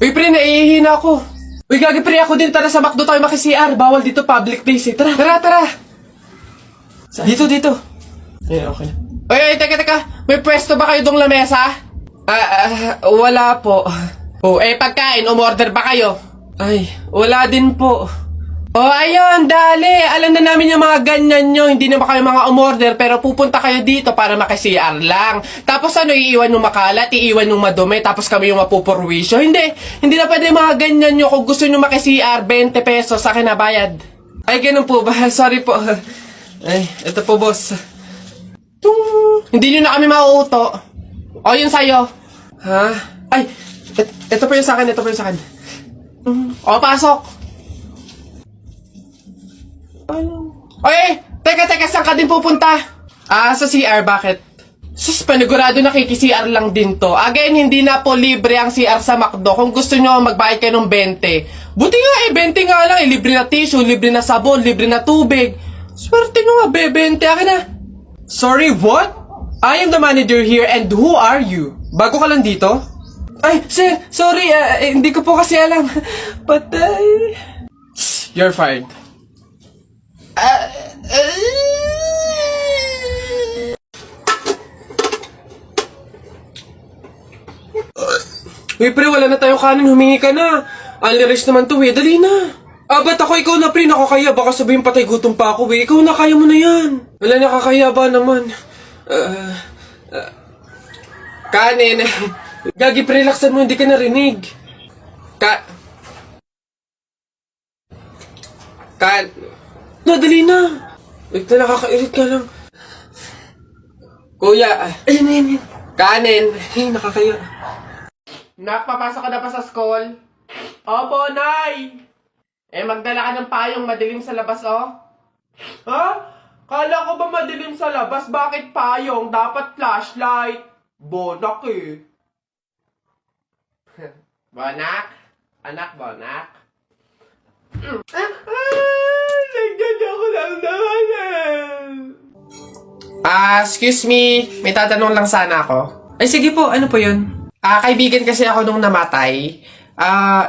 Uy, pre, naiihina ako. Uy, gagi, pre, ako din. Tara sa McDo tayo maki-CR. Bawal dito public place eh. Tara, tara, tara. Dito, dito. Ay, okay na. Uy, teka. May pwesto ba kayo dong lamesa? Wala po. Oh, pagkain, umorder ba kayo? Ay, wala din po. Oh, ayun, dali. Alam na namin yung mga ganyan nyo. Hindi naman kayo mga umorder, pero pupunta kayo dito para maki-CR lang. Tapos ano, iiwan yung makalat, iiwan yung madumi, tapos kami yung mapupurwisyo. Hindi na pwede mga ganyan nyo. Kung gusto nyo maki-CR, 20 pesos sa akin na bayad. Ay, ganun po ba? Sorry po. Ay, ito po, boss. Hindi nyo na kami mauuto. O, yun sa'yo. Ha? Ay, ito po yung sa akin, O, pasok. Oy! Teka, saan ka din pupunta? Sa CR, bakit? Sus, panigurado nakiki-CR lang din to. Again, hindi na po libre ang CR sa McDo. Kung gusto nyo, magbayad kayo ng 20. Buti nga 20 nga lang. Libre na tissue, libre na sabon, libre na tubig. Swerte nyo nga, 20. Akin na. Sorry, what? I am the manager here and who are you? Bago ka lang dito? Ay, sir, sorry, hindi ko po kasi alam. Patay. You're fired. Uy, pre, wala na tayong kanin. Humingi ka na. Only rice naman to, Dali na. Ba't ako? Ikaw na, pre. Nakakaya. Baka sabihin patay gutom pa ako, Ikaw na, kaya mo na yan. Wala, nakakaya ba naman? Kanin. Gagi, pre, relaxan mo. Hindi ka narinig. No, dali na. Wait na, nakakairit ka lang. Kuya. Ayun. Kanin. Ay, nakakaya. Nakapapasok ka na pa sa school? Opo, Nay! Magdala ka ng payong madilim sa labas, oh. Ha? Kala ko ba madilim sa labas? Bakit payong? Dapat flashlight. Bonak eh. Bonak? Anak, bonak? Nagdala ko lang naman excuse me. May tatanong lang sana ako. Ay, sige po. Ano po yun? Kaibigan kasi ako nung namatay.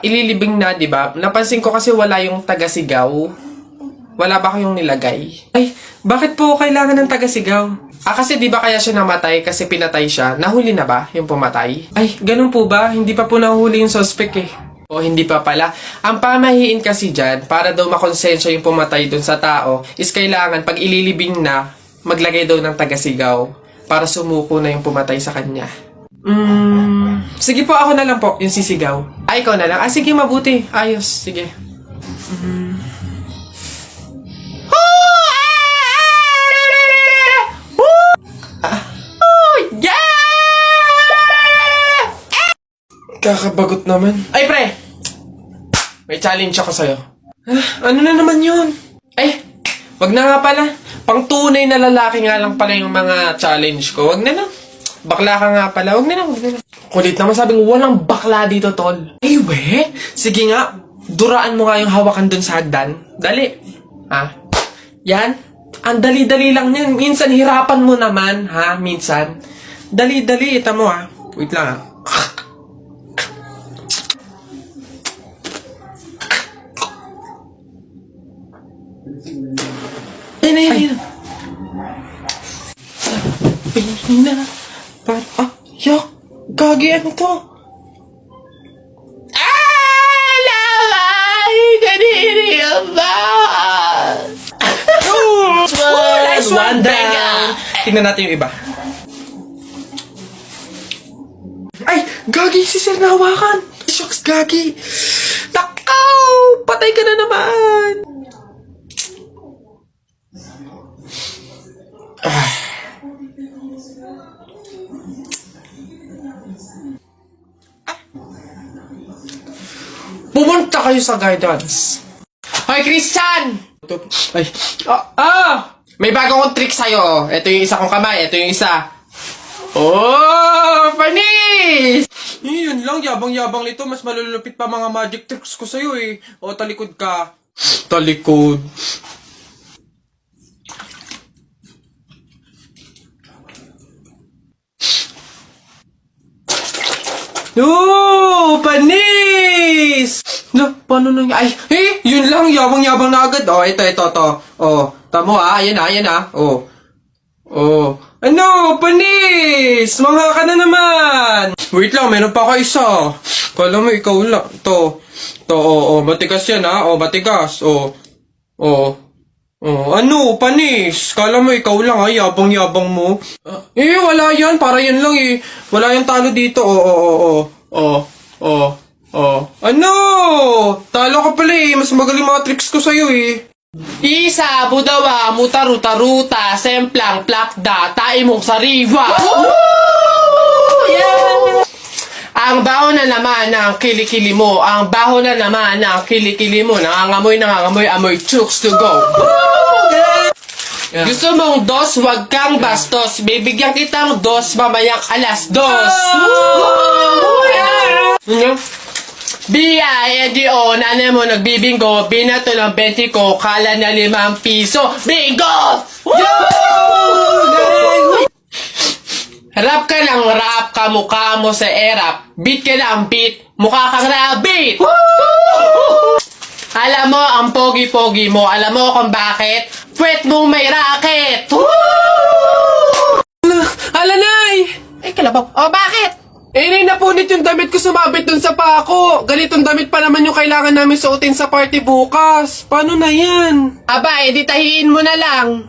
Ililibing na, di ba? Napansin ko kasi wala yung taga-sigaw. Wala ba kayong nilagay? Ay, bakit po kailangan ng taga-sigaw? Kasi di ba kaya siya namatay kasi pinatay siya? Nahuli na ba yung pumatay? Ay, ganun po ba? Hindi pa po nahuli yung suspect eh. O hindi pa pala. Ang pamahiin kasi dyan, para daw makonsensya yung pumatay dun sa tao, is kailangan pag ililibing na, maglagay daw ng taga-sigaw para sumuko na yung pumatay sa kanya. Sige po, ako na lang po, yung sisigaw. Ay, ikaw na lang. Sige, mabuti. Ayos, sige. Kakabagot naman. Ay, pre! May challenge ako sa'yo. Ano na naman yun? Ay, wag na nga pala. Pang tunay na lalaki nga lang pala yung mga challenge ko. Wag na lang. Bakla ka nga pala. Wag na lang. Kulit naman, sabing walang bakla dito, tol. Ay, we? Sige nga, duraan mo nga yung hawakan dun sa hagdan. Dali. Yan. Ang dali-dali lang yan. Minsan, hirapan mo naman, ha? Minsan. Dali-dali. Ita mo, ha? Wait lang, ha? Ayun. Ayun na. Yak. Gagi, ano to? Lamay! Kaniri ba? Nice one down. Tingnan natin yung iba. Ay! Gagi, si Sir nahawakan. Shucks, Gagi. Takaw! Patay ka na naman. Pumunta kayo sa guidance. Hoy, Christian! Ay. May bago akong trick sa'yo. Ito yung isa kong kamay. Ito yung isa. Oh! Panis! Yun lang. Yabang-yabang nito. Mas malulupit pa mga magic tricks ko sa'yo eh. O, talikod ka. Talikod. Oh! Panis! Paano na ay, yun lang, yabang-yabang na agad. Oh, ito, to. Oh, tamo ayan na. Oh. Ano, panis! Mangha ka na naman! Wait lang, meron pa ka isa. Kala mo, ikaw lang. To, matigas yan ha. Oh, matigas. Ano, panis? Kala mo, ikaw lang ha. Yabang-yabang mo. Wala yan. Para yan lang eh. Wala yung talo dito. Ano? Talo ka pala eh. Mas magaling mga tricks ko sa'yo eh. Isa, budawa, mutaruta-ruta, semplang, plakda, taimong sariwa. Yeah! Ang baho na naman ng kilikili mo. Ang baho na naman ng kilikili mo. Nangangamoy, amoy chooks to go. Yeah. Gusto mong dos, wag kang bastos. Bibigyan kitang dos, mamayang alas dos. B-I-N-G-O, nanay mo nagbibingo, binato ng 20 ko, kala na 5 piso. Bingo! Rap ka ng rap, kamukha mo sa erap. Beat ka ng beat, mukha kang rabbit. Alam mo ang pogi-pogi mo, alam mo kung bakit? Pwet mong may racket. Alanay! Ay, kalabaw. Bakit? Napunit yung damit ko, sumabit dun sa pako. Ganitong damit pa naman yung kailangan namin suotin sa party bukas. Paano na yan? Di tahiin mo na lang.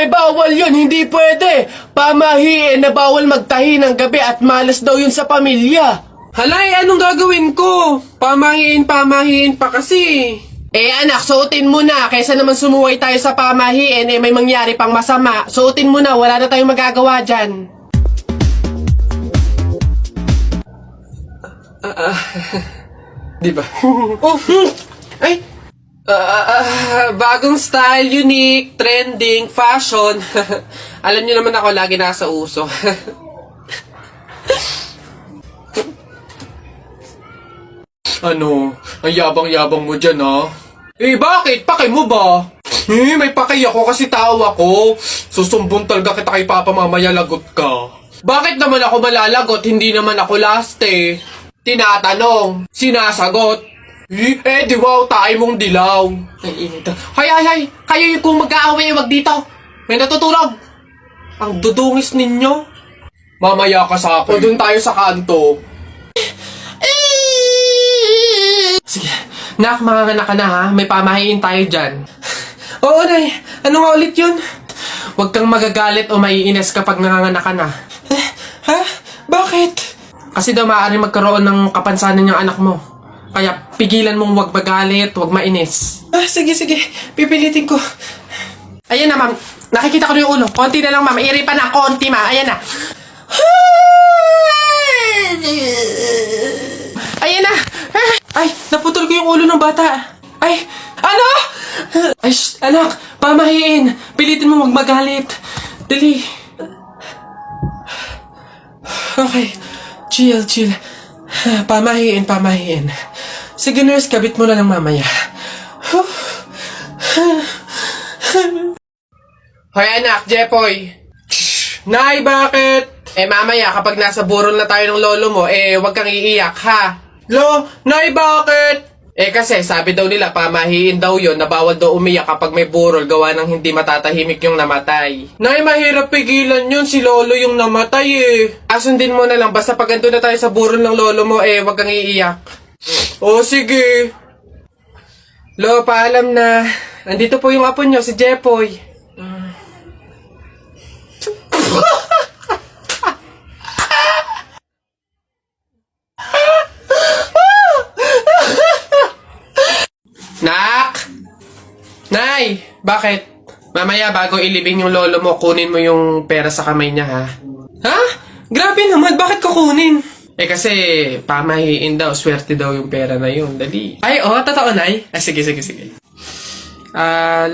Bawal yun, hindi pwede. Pamahiin na bawal magtahi ng gabi at malas daw yun sa pamilya. Halay, anong gagawin ko? Pamahiin pa kasi. Anak, suotin mo na. Kaysa naman sumuway tayo sa pamahiin, may mangyari pang masama. Suotin mo na, wala na tayong magagawa dyan. Di ba? Bagong style, unique, trending, fashion. Alam niyo naman ako lagi nasa uso. Ano? Ang yabang-yabang mo dyan, ha? Bakit? Paki mo ba? May paki ako kasi tao ako. Susumbong talaga kita kay Papa mamaya, lagot ka. Bakit naman ako malalagot? Hindi naman ako last eh. Tinatanong, sinasagot. Di wow, tayo mong dilaw. Ay, init. Hay, kayo yung kung mag-aaway, wag dito. May natutulog. Ang dudungis ninyo. Mamaya ka sa akin. O dun tayo sa kanto. Sige, nak, manganganak ka na ha. May pamahiin tayo dyan. Oo, Nay. Ano nga ulit yun? Huwag kang magagalit o maiinis kapag nanganganak ka na. Bakit? Kasi daw maaaring magkaroon ng kapansanan yung anak mo. Kaya pigilan mong huwag magalit, huwag mainis. Sige. Pipilitin ko. Ayan na, ma'am. Nakikita ko na yung ulo. Konti na lang, ma'am. Iripa na, konti, ma'am. Ayan na. Ayan na. Ay, naputol ko yung ulo ng bata. Ay, ano? Ay, anak, pamahiin. Pilitin mo huwag magalit. Dali. Okay. Chill. Pamahiin. Sige, nurse, kabit mo na lang mamaya. Hoy, anak, Jepoy. Nay, bakit? Mamaya, kapag nasa burol na tayo ng lolo mo, wag kang iiyak, ha? Nay, bakit? Kasi sabi daw nila, pamahiin daw yun, na bawal daw umiyak kapag may burol, gawa ng hindi matatahimik yung namatay. Nay, mahirap pigilan yun, si lolo yung namatay Asundin mo na lang, basta pag ando na tayo sa burol ng lolo mo, wag kang iiyak. Sige. Lo, paalam na. Andito po yung apo nyo, si Jepoy. Nak! Nay! Bakit? Mamaya bago ilibing yung lolo mo, kunin mo yung pera sa kamay niya, ha? Ha? Grabe naman, bakit kukunin? Kasi pamahiin daw, swerte daw yung pera na yun. Dali. Ay, totoo, Nay? Sige.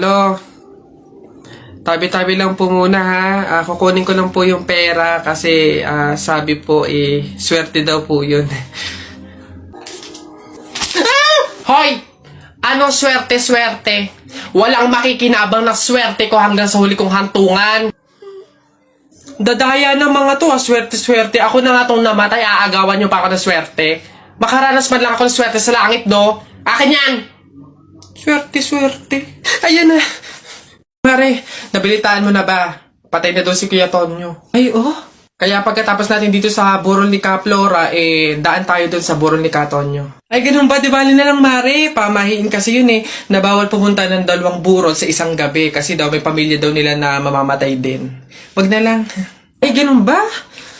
Lo, tabi-tabi lang po muna, ha? Kukunin ko lang po yung pera kasi sabi po, swerte daw po yun. Hoy! Anong swerte-swerte? Walang makikinabang na swerte ko hanggang sa huli kong hantungan. Dadaya ng mga to, swerte-swerte. Ako na nga tong namatay, aagawan nyo pa ako na swerte. Makaranas man lang ako ng swerte sa langit, no? Akin yan! Swerte. Ayan na. Mare, nabilitaan mo na ba? Patay na doon si Kuya Tonyo. Ay, oh. Kaya pagkatapos natin dito sa burol ni Ka Flora, daan tayo doon sa burol ni Ka Tonyo. Ay, ganun ba? Di bali na lang, Mare. Pamahiin kasi yun na bawal pumunta ng 2 burol sa isang gabi kasi daw may pamilya daw nila na mamamatay din. Wag na lang. Ay, ganun ba?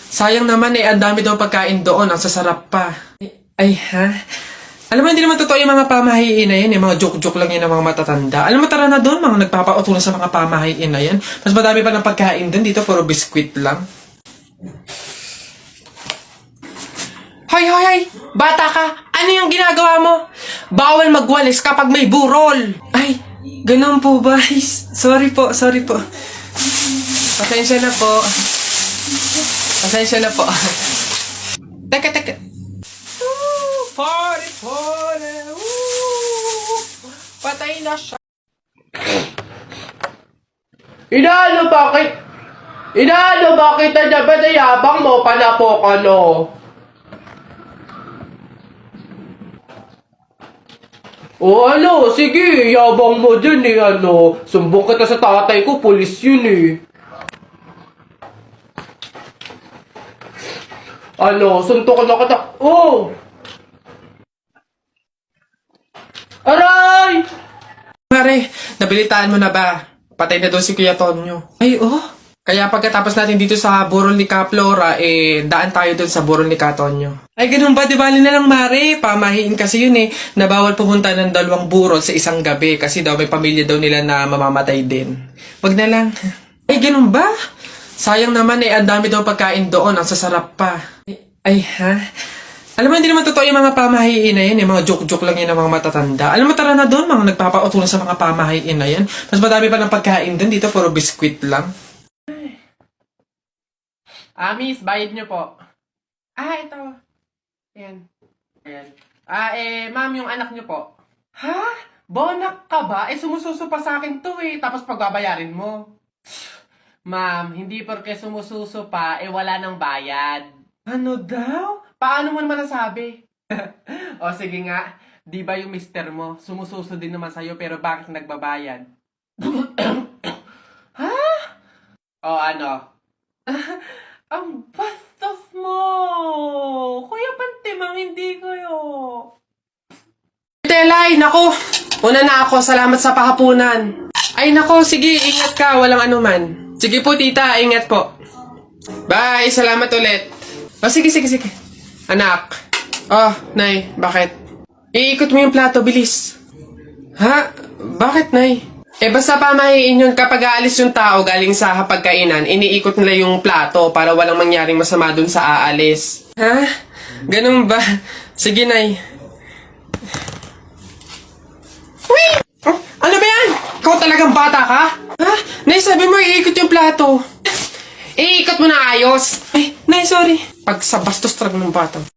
Sayang naman ang dami daw pagkain doon. Ang sasarap pa. Ay, ha? Alam mo, hindi naman totoo yung mga pamahiin na yan. Yung mga joke-joke lang yan ng mga matatanda. Alam mo, tara na doon. Mga nagpapautulan sa mga pamahiin na yan. Mas madami pa ng pagkain doon. Dito, puro biskwit lang. Hoy! Bata ka! Ano yung ginagawa mo? Bawal magwalis kapag may burol! Ay, ganun po ba? Sorry po. Pasensya na po. Teka. Party! Patay na siya. Inaano bakit na naman nayabang mo pala po ka, no? O ano, sige, yabang mo dyan Sumbong kita sa tatay ko, pulis yun Suntok na kita. Oh! Aray! Mare, nabilitaan mo na ba? Patay na doon si Kuya Tonyo. Ay, oh. Kaya pagkatapos natin dito sa burol ni Ka Flora, daan tayo doon sa burol ni Ka Tonyo. Ay, ganun ba? Di bali na lang, Mare. Pamahiin kasi yun na bawal pumunta ng 2 burol sa isang gabi kasi daw may pamilya daw nila na mamamatay din. Wag na lang. Ay, ganun ba? Sayang naman ang dami daw pagkain doon. Ang sasarap pa. Ay, ha? Alam mo, hindi naman totoo yung mga pamahiin na yan. Yung mga joke-joke lang yan ng mga matatanda. Alam mo, tara na doon. Mga nagpapautulan sa mga pamahiin na yan. Mas madami pa ng pagkain doon. Dito, puro biskwit lang. Miss, bayad niyo po. Ito. Ayan. Ma'am, yung anak niyo po. Ha? Bonak ka ba? Sumususo pa sa akin to Tapos pagbabayarin mo. Ma'am, hindi porke sumususo pa, wala nang bayad. Ano daw? Paano mo naman nasabi? O sige nga, di ba yung mister mo, sumususo din naman sa'yo pero bakit nagbabayad? Ha? O ano? Ang bastos mo! Kuya Pantimang, hindi kayo. Telay, nako! Una na ako, salamat sa pahapunan. Ay nako, sige, ingat ka, walang anuman. Sige po tita, ingat po. Bye, salamat ulit. O sige. Anak. Oh, Nay, bakit? Iikot mo yung plato, bilis. Ha? Bakit, Nay? Basta pamahiin yun kapag aalis yung tao galing sa hapagkainan, iniikot nila yung plato para walang mangyaring masama dun sa aalis. Ha? Ganun ba? Sige, Nay. Uy! Oh, ano ba yan? Ikaw talagang bata ka? Ha? Nay, sabi mo iikot yung plato. Iikot mo na ayos. Ay, Nay, sorry. Pag sa bastos talaga ng bata.